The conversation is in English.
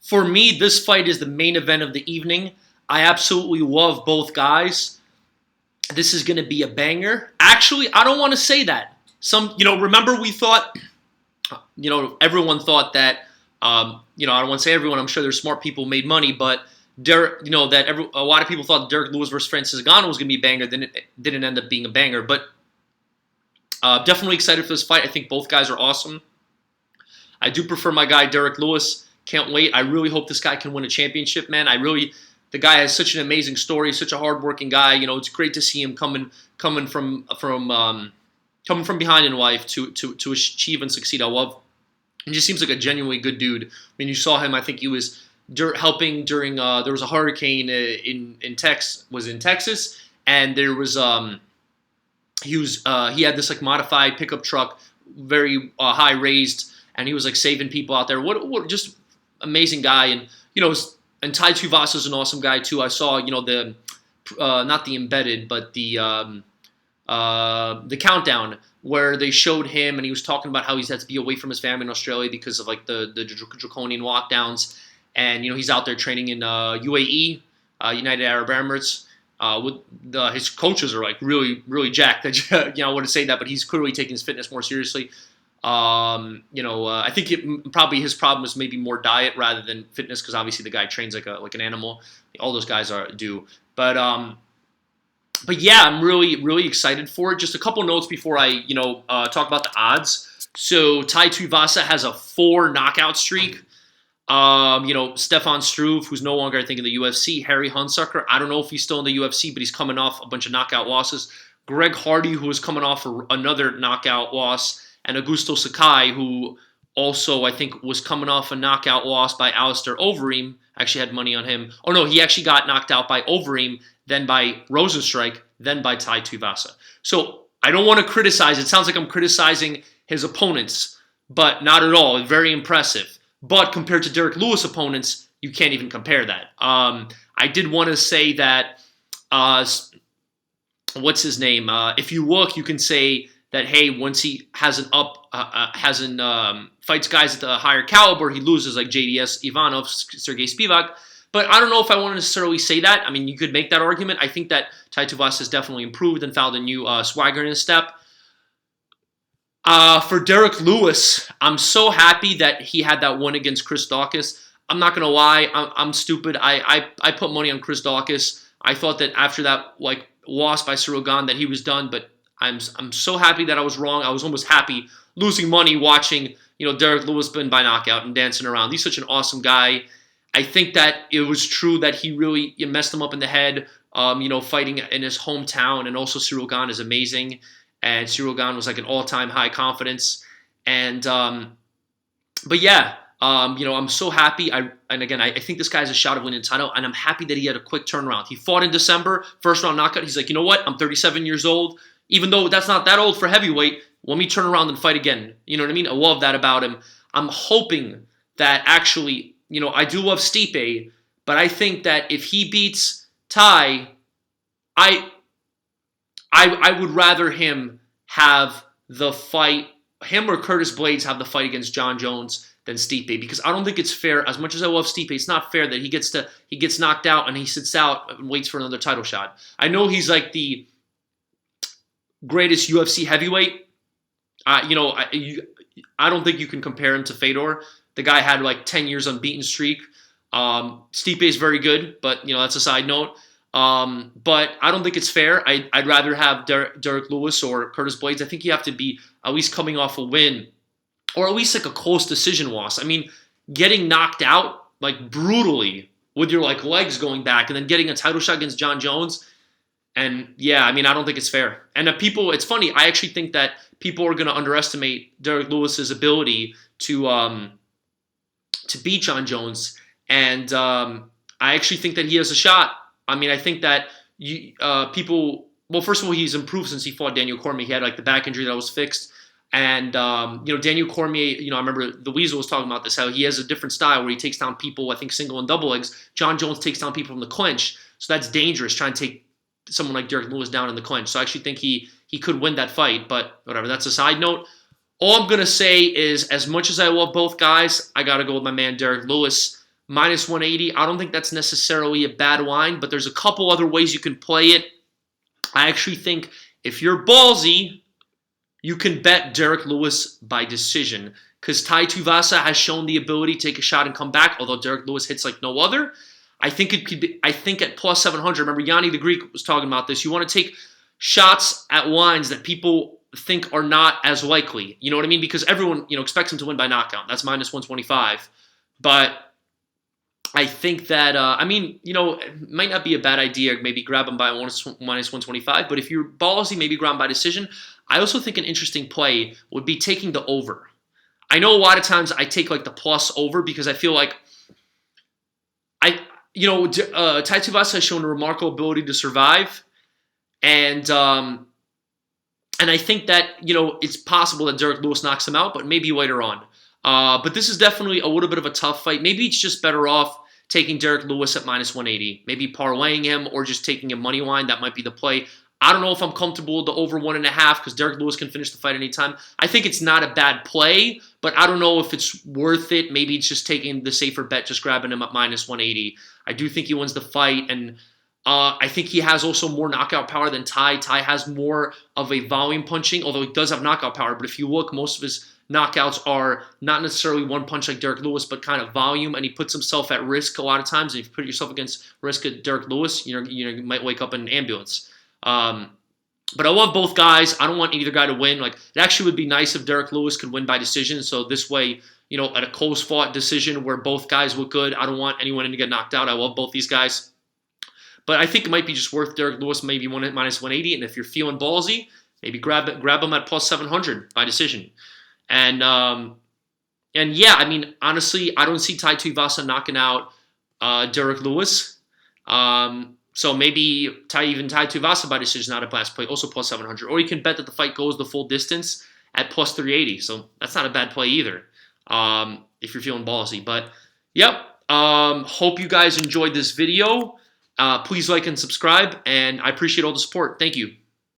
For me, this fight is the main event of the evening. I absolutely love both guys. This is going to be a banger. Actually, I don't want to say that. Remember we thought, everyone thought that, I don't want to say everyone. I'm sure there's smart people who made money, but Derrick, a lot of people thought Derrick Lewis versus Francis Ngannou was going to be a banger. Then it didn't end up being a banger. But definitely excited for this fight. I think both guys are awesome. I do prefer my guy Derrick Lewis. Can't wait. I really hope this guy can win a championship, man. The guy has such an amazing story, such a hardworking guy. It's great to see him coming from behind in life to achieve and succeed. I love. He just seems like a genuinely good dude. I mean, you saw him. I think he was helping during there was a hurricane in Texas, and there was he had this like modified pickup truck, very high raised, and he was like saving people out there. What just amazing guy. And and Ty Tuivasa is an awesome guy too. I saw the not the embedded, but the countdown where they showed him, and he was talking about how he's had to be away from his family in Australia because of like the draconian lockdowns. And he's out there training in UAE, United Arab Emirates. His coaches are like really, really jacked. I wouldn't say that, but he's clearly taking his fitness more seriously. I think probably his problem is maybe more diet rather than fitness, because obviously the guy trains like an animal. All those guys do. But yeah, I'm really, really excited for it. Just a couple notes before I talk about the odds. So Tai Tuivasa has a 4 knockout streak. Stefan Struve, who's no longer, I think, in the UFC. Harry Hunsucker, I don't know if he's still in the UFC, but he's coming off a bunch of knockout losses. Greg Hardy, who is coming off another knockout loss. And Augusto Sakai, who also, I think, was coming off a knockout loss by Alistair Overeem. Actually had money on him. Oh, no, he actually got knocked out by Overeem, then by Rosenstrike, then by Tai Tuivasa. So I don't want to criticize. It sounds like I'm criticizing his opponents, but not at all. Very impressive. But compared to Derrick Lewis' opponents, you can't even compare that. I did want to say that, what's his name? If you look, you can say that, hey, once he fights guys at the higher caliber, he loses like JDS Ivanov, Sergey Spivak. But I don't know if I want to necessarily say that. I mean, you could make that argument. I think that Tai Tuivasa has definitely improved and found a new swagger in his step. For Derrick Lewis, I'm so happy that he had that one against Chris Daukaus. I'm not going to lie. I'm stupid. I put money on Chris Daukaus. I thought that after that loss by Cyril Gane that he was done, but I'm so happy that I was wrong. I was almost happy losing money watching, Derrick Lewis win by knockout and dancing around. He's such an awesome guy. I think that it was true that he really messed him up in the head, fighting in his hometown. And also Cyril Gane is amazing. And Cyril Gane was like an all-time high confidence. And, but yeah, I'm so happy. I think this guy has a shot of winning the title, and I'm happy that he had a quick turnaround. He fought in December, first round knockout. He's like, you know what? I'm 37 years old. Even though that's not that old for heavyweight, let me turn around and fight again. You know what I mean? I love that about him. I'm hoping that actually, I do love Stipe, but I think that if he beats Ty, I would rather him have the fight, him or Curtis Blades have the fight against John Jones than Stipe, because I don't think it's fair. As much as I love Stipe, it's not fair that he gets knocked out and he sits out and waits for another title shot. I know he's like the greatest UFC heavyweight. I don't think you can compare him to Fedor. The guy had like 10 years unbeaten streak. Stipe is very good, but that's a side note. But I don't think it's fair. I'd rather have Derrick Lewis or Curtis Blades. I think you have to be at least coming off a win, or at least like a close decision loss. I mean, getting knocked out like brutally with your like legs going back and then getting a title shot against John Jones. And yeah, I mean, I don't think it's fair. And it's funny. I actually think that people are going to underestimate Derrick Lewis's ability to beat John Jones. And I actually think that he has a shot. I mean, I think that people. Well, first of all, he's improved since he fought Daniel Cormier. He had like the back injury that was fixed. And, Daniel Cormier, I remember the Weasel was talking about this, how he has a different style where he takes down people, I think, single and double legs. John Jones takes down people from the clinch. So that's dangerous, trying to take someone like Derrick Lewis down in the clinch. So I actually think he could win that fight, but whatever, that's a side note. All I'm going to say is, as much as I love both guys, I got to go with my man Derrick Lewis. minus 180. I don't think that's necessarily a bad line, but there's a couple other ways you can play it. I actually think if you're ballsy, you can bet Derrick Lewis by decision because Tuivasa has shown the ability to take a shot and come back, although Derrick Lewis hits like no other. I think it could be, I think at plus 700, remember Yanni the Greek was talking about this, you want to take shots at lines that people think are not as likely. You know what I mean? Because everyone, expects him to win by knockout. That's minus 125. But I think that, it might not be a bad idea. Maybe grab him by minus 125. But if you're ballsy, maybe grab him by decision. I also think an interesting play would be taking the over. I know a lot of times I take like the plus over because I feel like Tuivasa has shown a remarkable ability to survive. And I think that, it's possible that Derrick Lewis knocks him out, but maybe later on. But this is definitely a little bit of a tough fight. Maybe it's just better off taking Derrick Lewis at minus 180. Maybe parlaying him or just taking a money line. That might be the play. I don't know if I'm comfortable with the over 1.5 because Derrick Lewis can finish the fight anytime. I think it's not a bad play, but I don't know if it's worth it. Maybe it's just taking the safer bet, just grabbing him at minus 180. I do think he wins the fight, and I think he has also more knockout power than Ty. Ty has more of a volume punching, although he does have knockout power. But if you look, most of his knockouts are not necessarily one punch like Derrick Lewis, but kind of volume, and he puts himself at risk a lot of times. And if you put yourself against risk at Derrick Lewis, you might wake up in an ambulance. But I love both guys. I don't want either guy to win. Like, it actually would be nice if Derrick Lewis could win by decision. So this way, at a close fought decision where both guys look good, I don't want anyone to get knocked out. I love both these guys. But I think it might be just worth Derrick Lewis maybe minus 180. And if you're feeling ballsy, maybe grab him at plus 700 by decision. And yeah, I mean, honestly, I don't see Tuivasa knocking out Derrick Lewis. So maybe Tuivasa by decision, not a blast play, also plus 700. Or you can bet that the fight goes the full distance at plus 380. So that's not a bad play either, if you're feeling ballsy. But, yep, hope you guys enjoyed this video. Please like and subscribe, and I appreciate all the support. Thank you.